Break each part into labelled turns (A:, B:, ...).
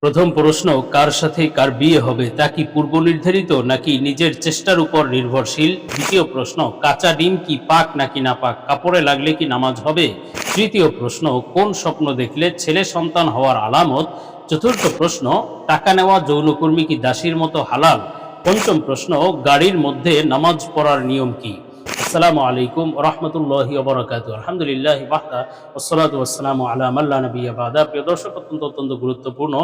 A: প্রথম প্রশ্ন, কার সাথে কার বিয়ে হবে তা কি পূর্ব নির্ধারিত নাকি নিজের চেষ্টার উপর নির্ভরশীল? দ্বিতীয় প্রশ্ন, কাঁচা ডিম কি পাক নাকি না পাক, কাপড়ে লাগলে কি নামাজ হবে? তৃতীয় প্রশ্ন, কোন স্বপ্ন দেখলে ছেলে সন্তান হওয়ার আলামত? চতুর্থ প্রশ্ন, টাকা নেওয়া যৌনকর্মী কি দাসীর মতো হালাল? পঞ্চম প্রশ্ন, গাড়ির মধ্যে নামাজ পড়ার নিয়ম কি? আসসালামু আলাইকুম রহমতুল্লাহি ওয়া বারাকাতুহু। আলহামদুলিল্লাহি ওয়াহদা ওয়াসসালাতু ওয়াসসালামু আলা মান লা নাবিয়্যা বা'দা। প্রিয় দর্শক, অত্যন্ত গুরুত্বপূর্ণ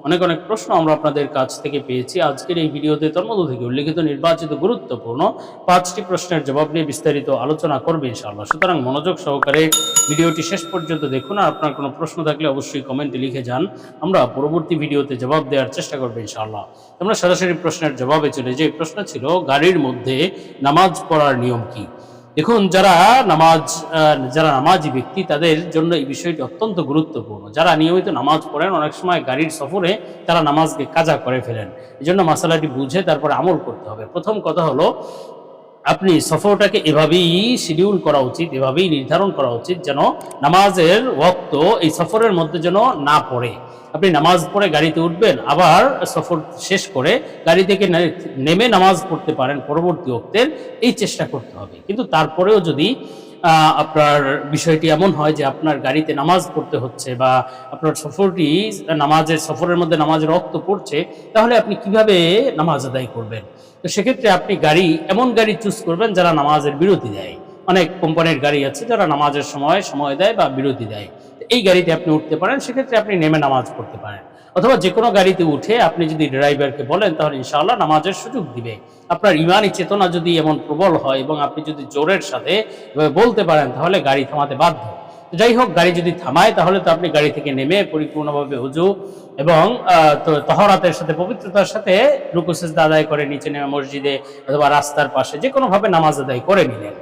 A: অনেক প্রশ্ন আমরা আপনাদের কাছ থেকে পেয়েছি। আজকের এই ভিডিওতে তন্মধ্য থেকে উল্লেখিত নির্বাচিত গুরুত্বপূর্ণ 5টি প্রশ্নের জবাব নিয়ে বিস্তারিত আলোচনা করবে ইনশাআল্লাহ। সুতরাং মনোযোগ সহকারে ভিডিওটি শেষ পর্যন্ত দেখুন। আর আপনার কোনো প্রশ্ন থাকলে অবশ্যই কমেন্টে লিখে যান, আমরা পরবর্তী ভিডিওতে জবাব দেওয়ার চেষ্টা করব ইনশাআল্লাহ। আমরা সরাসরি প্রশ্নের জবাবে চলে যাই। প্রশ্ন ছিল, গাড়ির মধ্যে নামাজ পড়ার নিয়ম কি? দেখুন, যারা নামাজি ব্যক্তি তাদের জন্য এই বিষয়টি অত্যন্ত গুরুত্বপূর্ণ। যারা নিয়মিত নামাজ পড়েন, অনেক সময় গাড়ির সফরে তারা নামাজকে কাজা করে ফেলেন। এই জন্য মাসালাটি বুঝে তারপরে আমল করতে হবে। প্রথম কথা হলো, আপনি সফরটাকে এভাবেই শিডিউল করা উচিত, এভাবেই নির্ধারণ করা উচিত যেন নামাজের ওয়াক্ত এই সফরের মধ্যে যেন না পড়ে। আপনি নামাজ পড়ে গাড়িতে উঠবেন, আবার সফর শেষ করে গাড়ি থেকে নেমে নামাজ পড়তে পারেন পরবর্তী ওয়াক্তের, এই চেষ্টা করতে হবে। কিন্তু তারপরেও যদি আপনার বিষয়টি এমন হয় যে আপনার গাড়িতে নামাজ পড়তে হচ্ছে বা আপনার সফরের মধ্যে নামাজের ওয়াক্ত পড়ছে, তাহলে আপনি কিভাবে নামাজ আদায় করবেন? তো সেক্ষেত্রে আপনি এমন গাড়ি চুজ করবেন যারা নামাজের বিরতি দেয়। অনেক কোম্পানির গাড়ি আছে যারা নামাজের সময় দেয় বা বিরতি দেয়। এই গাড়িতে আপনি উঠতে পারেন, সেক্ষেত্রে আপনি নেমে নামাজ পড়তে পারেন। অথবা যে কোনো গাড়িতে উঠে আপনি যদি ড্রাইভারকে বলেন, তাহলে ইনশাআল্লাহ নামাজের সুযোগ দিবে। আপনার ইমানি চেতনা যদি এমন প্রবল হয় এবং আপনি যদি জোরের সাথে বলতে পারেন, তাহলে গাড়ি থামাতে বাধ্য। যাই হোক, গাড়ি যদি থামায় তাহলে তো আপনি গাড়ি থেকে নেমে পরিপূর্ণভাবে ওযু এবং তহরাতের সাথে, পবিত্রতার সাথে রুকু সিজদা আদায় করে নিচে নেমে মসজিদে অথবা রাস্তার পাশে যে কোনোভাবে নামাজ আদায় করে নিলেন।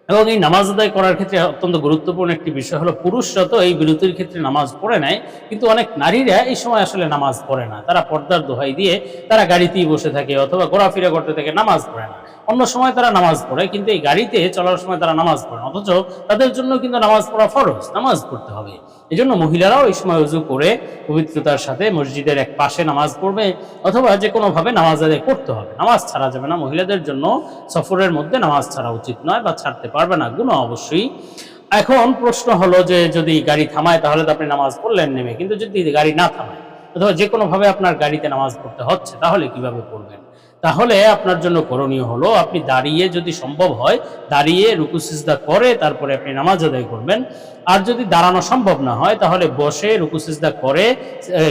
A: এবং এই নামাজ আদায় করার ক্ষেত্রে অত্যন্ত গুরুত্বপূর্ণ একটি বিষয় হলো, পুরুষরা তো এই বিরতির ক্ষেত্রে নামাজ পড়ে নেয়, কিন্তু অনেক নারীরা এই সময় আসলে নামাজ পড়ে না। তারা পর্দার দোহাই দিয়ে তারা গাড়িতেই বসে থাকে অথবা ঘোরাফেরা করতে থাকে, নামাজ পড়ে না। অন্য সময় তারা নামাজ পড়ে, কিন্তু এই গাড়িতে চলার সময় তারা নামাজ পড়ে না। অথচ তাদের জন্য কিন্তু নামাজ পড়া ফরজ, নামাজ পড়তে হবে। এই জন্য মহিলারাও এই সময় উযু করে পবিত্রতার সাথে মসজিদের এক পাশে নামাজ পড়বে অথবা যে কোনোভাবে নামাজ আদায় করতে হবে। নামাজ ছাড়া যাবে না। মহিলাদের জন্য সফরের মধ্যে নামাজ ছাড়া উচিত নয় বা ছাড়তে পারবে না, গুনাহ অবশ্যই। এখন প্রশ্ন হলো যে, যদি গাড়ি থামায় তাহলে তো আপনি নামাজ পড়লেন নেমে, কিন্তু যদি গাড়ি না থামায় অথবা যে কোনোভাবে আপনার গাড়িতে নামাজ পড়তে হচ্ছে, তাহলে কিভাবে পড়বেন? তাহলে আপনার জন্য করণীয় হলো, আপনি দাঁড়িয়ে, যদি সম্ভব হয় দাঁড়িয়ে রুকু সিজদা করে তারপরে আপনি নামাজ আদায় করবেন। আর যদি দাঁড়ানো সম্ভব না হয়, তাহলে বসে রুকু সিজদা করে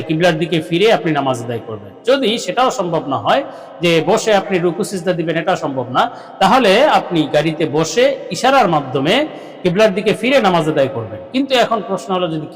A: কিবলার দিকে ফিরে আপনি নামাজ আদায় করবেন। যদি সেটাও সম্ভব না হয়, যে বসে আপনি রুকু সিজদা দিবেন, এটা সম্ভব না, তাহলে আপনি গাড়িতে বসে ইশারার মাধ্যমে কিবলার দিকে ফিরে নামাজ আদায় করবেন। কিন্তু এখন প্রশ্ন হলো, যদি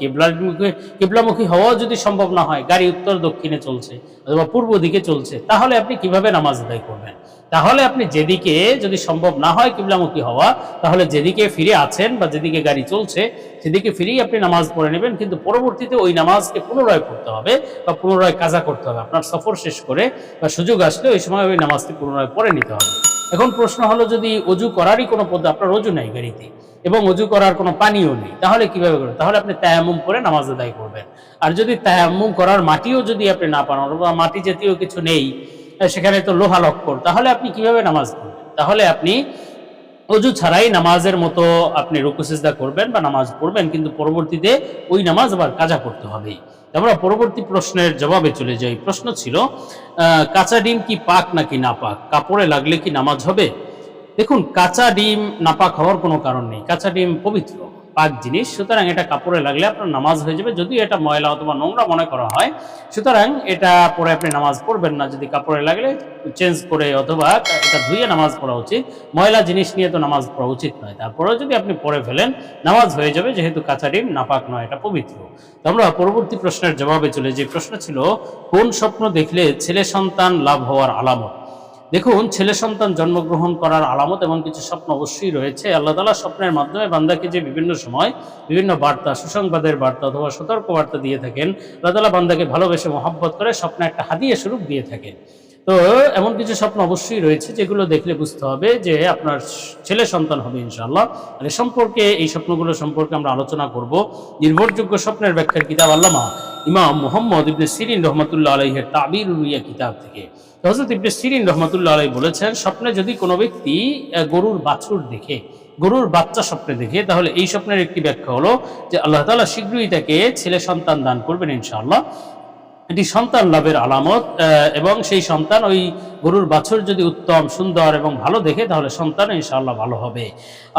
A: কিবলামুখী হওয়াও যদি সম্ভব না হয়, গাড়ি উত্তর দক্ষিণে চলছে অথবা পূর্ব দিকে চলছে, তাহলে আপনি কিভাবে নামাজ আদায় করবেন? তাহলে আপনি যেদিকে, যদি সম্ভব না হয় কিবলামুখী হওয়া, তাহলে যেদিকে ফিরে আছেন বা যেদিকে গাড়ি চলছে সেদিকে ফিরেই আপনি নামাজ পড়ে নেবেন। কিন্তু পরবর্তীতে ওই নামাজকে পুনরায় পড়তে হবে বা পুনরায় কাজা করতে হবে। আপনার সফর শেষ করে বা সুযোগ আসলে ওই সময় ওই নামাজটি পুনরায় পড়ে নিতে হবে। এখন প্রশ্ন হলো, যদি অজু করারই কোনো পদ্ধতি, আপনার অজু নাই গাড়িতে এবং অজু করার কোনো পানিও নেই, তাহলে কিভাবে করবেন? তাহলে আপনি তায়াম্মুম করে নামাজ আদায় করবেন। আর যদি তায়াম্মুম করার মাটিও যদি আপনি না পান অথবা মাটি জাতীয় কিছু নেই, সেখানে তো লোহা লক্কর, তাহলে আপনি কিভাবে নামাজ পড়বেন? তাহলে আপনি অজু ছাড়াই নামাজের মতো আপনি রুকু সিজদা করবেন বা নামাজ পড়বেন, কিন্তু পরবর্তীতে ওই নামাজ আবার কাজা করতে হবে। আমরা পরবর্তী প্রশ্নের জবাবে চলে যাই। প্রশ্ন ছিল, কাঁচা ডিম কি পাক নাকি নাপাক, কাপড়ে লাগলে কি নামাজ হবে? দেখুন, কাঁচা ডিম নাপাক হওয়ার কোনো কারণ নেই। কাঁচা ডিম পবিত্র, পাক জিনিস, সুতরাং এটা কাপড়ে লাগলে আপনার নামাজ হয়ে যাবে। যদিও এটা ময়লা অথবা নোংরা মনে করা হয়, সুতরাং এটা পরে আপনি নামাজ পড়বেন না। যদি কাপড়ে লাগলে চেঞ্জ করে অথবা এটা ধুয়ে নামাজ পড়া উচিত। ময়লা জিনিস নিয়ে তো নামাজ পড়া উচিত নয়। তারপরেও যদি আপনি পড়ে ফেলেন, নামাজ হয়ে যাবে, যেহেতু কাঁচা ডিম নাপাক নয়, এটা পবিত্র। তো আমরা পরবর্তী প্রশ্নের জবাবে চলে যে প্রশ্ন ছিল, কোন স্বপ্ন দেখলে ছেলে সন্তান লাভ হওয়ার আলামত? দেখুন, ছেলে সন্তান জন্মগ্রহণ করার আলামত এবং কিছু স্বপ্ন অবশ্যই রয়েছে। আল্লাহ তাআলা স্বপ্নের মাধ্যমে বান্দাকে যে বিভিন্ন সময় বিভিন্ন বার্তা, সুসংবাদের বার্তা অথবা সতর্ক বার্তা দিয়ে থাকেন, আল্লাহ তাআলা বান্দাকে ভালোবেসে মহব্বত করে স্বপ্নে একটা হাদিয়া স্বরূপ দিয়ে থাকেন। তো এমন কিছু স্বপ্ন অবশ্যই রয়েছে যেগুলো দেখলে বুঝতে হবে যে আপনার ছেলে সন্তান হবে ইনশাআল্লাহ। আর এ সম্পর্কে, এই স্বপ্নগুলো সম্পর্কে আমরা আলোচনা করব নির্ভরযোগ্য স্বপ্নের ব্যাখ্যার কিতাব আল্লামা ইমাম মুহাম্মদ ইবনে সিরিন রহমাতুল্লাহ আলাইহির তাবির রুইয়া কিতাব থেকে। হযরত ইবনে সিরিন রহমাতুল্লাহ আলাইহি বলেছেন, স্বপ্নে যদি কোনো ব্যক্তি গরুর বাছুর দেখে, গরুর বাচ্চা স্বপ্নে দেখে, তাহলে এই স্বপ্নের একটি ব্যাখ্যা হলো যে আল্লাহ তাআলা শীঘ্রই তাকে ছেলে সন্তান দান করবেন ইনশাআল্লাহ। এটি সন্তান লাভের আলামত, এবং সেই সন্তান ওই গরুর বাছুর যদি উত্তম, সুন্দর এবং ভালো দেখে, তাহলে সন্তান ইনশাআল্লাহ ভালো হবে।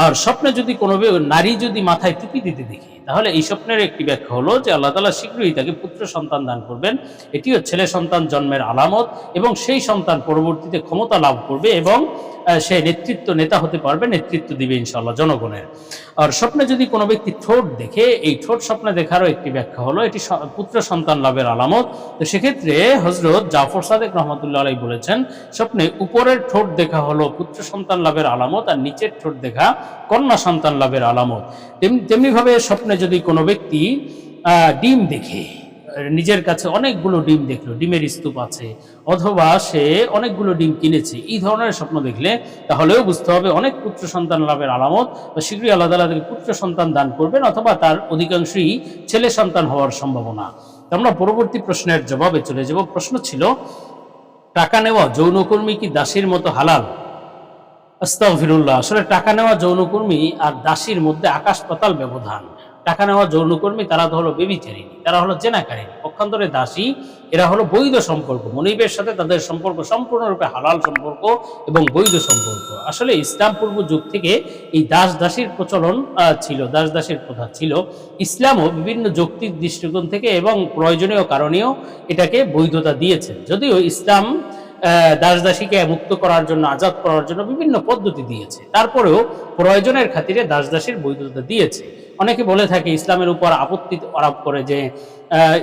A: আর স্বপ্নে যদি কোনো নারী যদি মাথায় টুপি দিতে দেখে, তাহলে এই স্বপ্নের একটি ব্যাখ্যা হলো যে আল্লাহ তাআলা শীঘ্রই তাকে পুত্র সন্তান দান করবেন। এটিও ছেলে সন্তান জন্মের আলামত, এবং সেই সন্তান পরবর্তীতে ক্ষমতা লাভ করবে এবং সে নেতা হতে পারবে, নেতৃত্ব দিবে ইনশাআল্লাহ জনগণের। আর স্বপ্নে যদি কোনো ব্যক্তি ঠোঁট দেখে, এই ঠোঁট স্বপ্নে দেখারও একটি ব্যাখ্যা হলো এটি পুত্র সন্তান লাভের আলামত। তো সেক্ষেত্রে হযরত জাফর সাদেক রহমাতুল্লাহ আলাইহি বলেছেন, স্বপ্নে উপরের ঠোঁট দেখা হলো পুত্র সন্তান লাভের আলামত, আর নিচের ঠোঁট দেখা কন্যা সন্তান লাভের আলামত। তেমনিভাবে স্বপ্নে যদি কোনো ব্যক্তি ডিম দেখে, নিজের কাছে অনেকগুলো ডিম দেখলো, ডিমের স্তূপ আছে, অথবা সে অনেকগুলো ডিম কিনেছে, এই ধরনের স্বপ্ন দেখলে তাহলেও বুঝতে হবে অনেক পুত্র সন্তান লাভের আলামত, বা শীঘ্রই আল্লাহ তাআলা তাকে পুত্র সন্তান দান করবেন, অথবা তার অধিকাংশই ছেলে সন্তান হওয়ার সম্ভাবনা। আমরা পরবর্তী প্রশ্নের জবাবে চলে যাব। প্রশ্ন ছিল, টাকা নেওয়া যৌনকর্মী কি দাসীর মতো হালাল? আস্তাগফিরুল্লাহ। আসলে টাকা নেওয়া যৌনকর্মী আর দাসীর মধ্যে আকাশ পাতাল ব্যবধান। টাকা নেওয়া যৌনকর্মী তারা তো হলো ব্যভিচারিণী, তারা হলো জেনাকারিণী। পক্ষান্তরে দাসী, এরা হলো বৈধ সম্পর্ক। মনিবের সাথে তাদের সম্পর্ক সম্পূর্ণরূপে হালাল সম্পর্ক এবং বৈধ সম্পর্ক। আসলে ইসলাম পূর্ব যুগ থেকে এই দাস দাসীর প্রচলন ছিল, দাস দাসীর প্রথা ছিল। ইসলামও বিভিন্ন যৌক্তিক দৃষ্টিকোণ থেকে এবং প্রয়োজনীয় কারণেও এটাকে বৈধতা দিয়েছে। যদিও ইসলাম দাস দাসীকে মুক্ত করার জন্য, আজাদ করার জন্য বিভিন্ন পদ্ধতি দিয়েছে, তারপরেও প্রয়োজনের খাতিরে দাস দাসীর বৈধতা দিয়েছে। অনেকে বলে থাকে, ইসলামের উপর আপত্তি আরোপ করে যে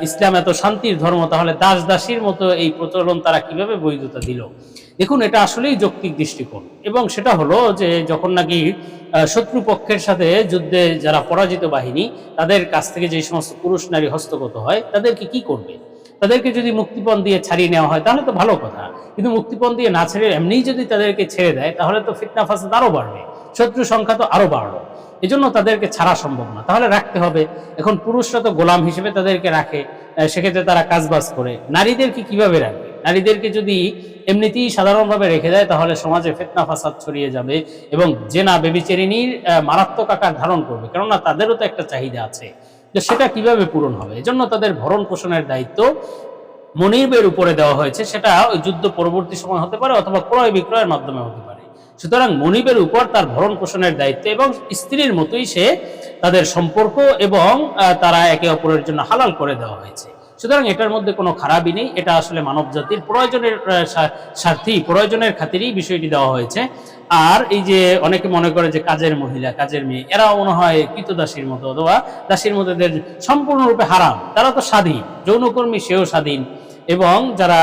A: ইসলাম এত শান্তির ধর্ম, তাহলে দাস দাসীর মতো এই প্রচলন তারা কিভাবে বৈধতা দিল? দেখুন, এটা আসলেই যৌক্তিক দৃষ্টিকোণ, এবং সেটা হলো যে যখন নাকি শত্রুপক্ষের সাথে যুদ্ধে যারা পরাজিত বাহিনী, তাদের কাছ থেকে যে সমস্ত পুরুষ নারী হস্তগত হয়, তাদেরকে কি করবে? তাদেরকে যদি মুক্তিপণ দিয়ে ছাড়িয়ে নেওয়া হয় তাহলে তো ভালো কথা, কিন্তু মুক্তিপণ দিয়ে না ছেড়ে এমনিই যদি তাদেরকে ছেড়ে দেয়, তাহলে তো ফিতনা ফাসাদ আরো বাড়বে, শত্রু সংখ্যা তো আরো বাড়লো। এজন্য তাদেরকে ছাড়া সম্ভব না, তাহলে রাখতে হবে। এখন পুরুষরা তো গোলাম হিসেবে তাদেরকে রাখে, সেক্ষেত্রে তারা কাজবাজ করে। নারীদেরকে কিভাবে রাখবে? নারীদেরকে যদি এমনিতেই সাধারণভাবে রেখে দেয়, তাহলে সমাজে ফিতনা ফাসাদ ছড়িয়ে যাবে এবং জেনা ব্যভিচারিণীর মারাত্মক আকার ধারণ করবে, কেননা তাদেরও তো একটা চাহিদা আছে, যে সেটা কিভাবে পূরণ হবে। এজন্য তাদের ভরণ পোষণের দায়িত্ব মনিবের উপরে দেওয়া হয়েছে। সেটা ওই যুদ্ধ পরবর্তী সময় হতে পারে, অথবা ক্রয় বিক্রয়ের মাধ্যমে হতে পারে। সুতরাং মনিবের উপর তার ভরণ পোষণের দায়িত্ব, এবং স্ত্রীর মতোই সে তাদের সম্পর্ক, এবং তারা একে অপরের জন্য হালাল করে দেওয়া হয়েছে। সুতরাং এটার মধ্যে কোনো খারাপই নেই, এটা আসলে মানব জাতির প্রয়োজনের স্বার্থেই, প্রয়োজনের খাতিরেই বিষয়টি দেওয়া হয়েছে। আর এই যে অনেকে মনে করে যে কাজের মহিলা, কাজের মেয়ে, এরাও মনে হয় কৃতদাসীর মতো অথবা দাসীর মতো, সম্পূর্ণরূপে হারাম। তারা তো স্বাধীন, যৌনকর্মী সেও স্বাধীন, এবং যারা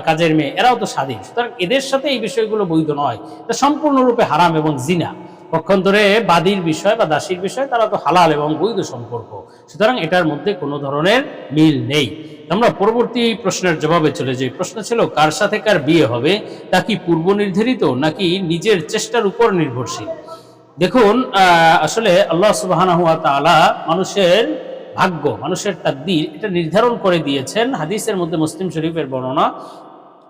A: কাজের মেয়ে এরাও তো স্বাধীন। সুতরাং এদের সাথে এই বিষয়গুলো বৈধ নয়, এটা সম্পূর্ণরূপে হারাম এবং জিনা। পক্ষান্তরে বাদীর বিষয় বা দাসীর বিষয়, তারা তো হালাল এবং বৈধ সম্পর্ক। সুতরাং এটার মধ্যে কোনো ধরনের মিল নেই। আমরা পরবর্তী প্রশ্নের জবাবে চলে যাই। প্রশ্ন ছিল, কার সাথে কার বিয়ে হবে তা কি পূর্ব নির্ধারিত নাকি নিজের চেষ্টার উপর নির্ভরশীল? দেখুন, আসলে আল্লাহ সুবহানাহু ওয়া তাআলা মানুষের ভাগ্য, মানুষের তাকদীর, এটা নির্ধারণ করে দিয়েছেন। হাদিসের মধ্যে মুসলিম শরীফের বর্ণনা,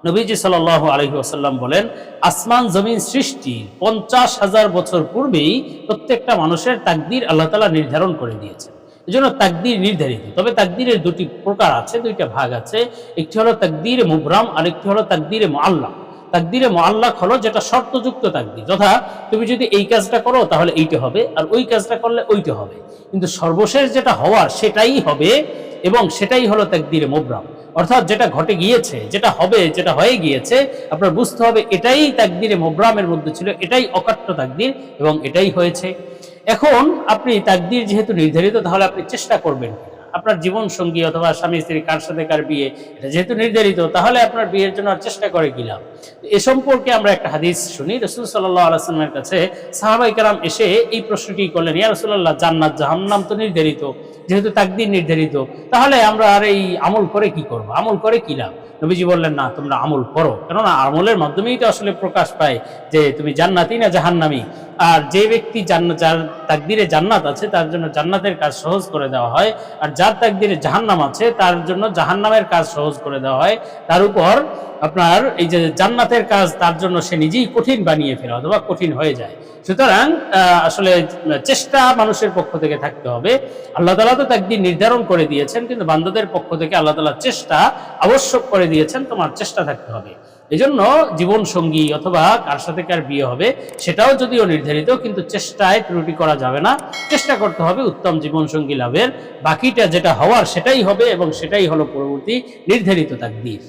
A: নবীজি সাল্লাল্লাহু আলাইহি ওয়াসাল্লাম বলেন, আসমান জমিন সৃষ্টির 50,000 বছর পূর্বেই প্রত্যেকটা মানুষের তাকদীর আল্লাহ তাআলা নির্ধারণ করে দিয়েছেন। এজন্য তাকদীর নির্ধারিত। তবে তাকদীরের দুটি প্রকার আছে, দুইটা ভাগ আছে। একটি হলো তাকদীরে মুবরাম, আর একটি হলো তাকদীরে মুআল্লাক। তাকদীরে মুআল্লাক হলো যেটা শর্তযুক্ত তাকদীর, যথা তুমি যদি এই কাজটা করো তাহলে এইটা হবে, আর ওই কাজটা করলে ওইটা হবে, কিন্তু সর্বশেষ যেটা হওয়ার সেটাই হবে, এবং সেটাই হলো তাকদীরে মুবরাম। অর্থাৎ যেটা ঘটে গিয়েছে, যেটা হবে, যেটা হয়ে গিয়েছে, আপনার বুঝতে হবে এটাই তাকদীরে মুবরামের মধ্যে ছিল, এটাই অকাট্য তাকদীর, এবং এটাই হয়েছে। এখন আপনি তাকদীর যেহেতু নির্ধারিত, তাহলে আপনি চেষ্টা করবেন কিনা? আপনার জীবন সঙ্গী অথবা স্বামী স্ত্রী কার সাথে কার বিয়ে, এটা যেহেতু নির্ধারিত, তাহলে আপনার বিয়ের জন্য আর চেষ্টা করে কি লাভ? এ সম্পর্কে আমরা একটা হাদিস শুনি। রাসূল সাল্লাল্লাহু আলাইহি ওয়াসাল্লামের কাছে সাহাবায়ে কেরাম এসে এই প্রশ্নটি করলেন, ইয়া রাসূলুল্লাহ, জান্নাত জাহান্নাম তো নির্ধারিত, যেহেতু তাকদীর নির্ধারিত, তাহলে আমরা আর এই আমল করে কি করব? আমল করে কি লাভ? নবীজি বললেন না, তোমরা আমল করো, কেননা আমলের মাধ্যমেই তো আসলে প্রকাশ পায় যে তুমি জান্নাতি না জাহান্নামী। আর যে ব্যক্তি যার তাকদিরে জান্নাত আছে তার জন্য জান্নাতের কাজ সহজ করে দেওয়া হয়, আর যার তাকদিরে জাহান্নাম আছে তার জন্য জাহান্নামের কাজ সহজ করে দেওয়া হয়। তার উপর আপনার এই যে জান্নাতের কাজ তার জন্য সে নিজেই কঠিন বানিয়ে ফেলে অথবা কঠিন হয়ে যায়। সুতরাং আসলে চেষ্টা মানুষের পক্ষ থেকে থাকতে হবে। আল্লাহ তাআলা তো তাকদীর নির্ধারণ করে দিয়েছেন, কিন্তু বান্দাদের পক্ষ থেকে আল্লাহ তাআলা চেষ্টা আবশ্যক করে দিয়েছেন, তোমার চেষ্টা থাকতে হবে। এজন্য জীবন সঙ্গী অথবা কার সাথে কার বিয়ে হবে সেটাও যদিও নির্ধারিত, কিন্তু চেষ্টায় ত্রুটি করা যাবে না। চেষ্টা করতে হবে উত্তম জীবন সঙ্গী লাভের। বাকিটা যেটা হওয়ার সেটাই হবে এবং সেটাই হলো পরবর্তী নির্ধারিত তাকদীর।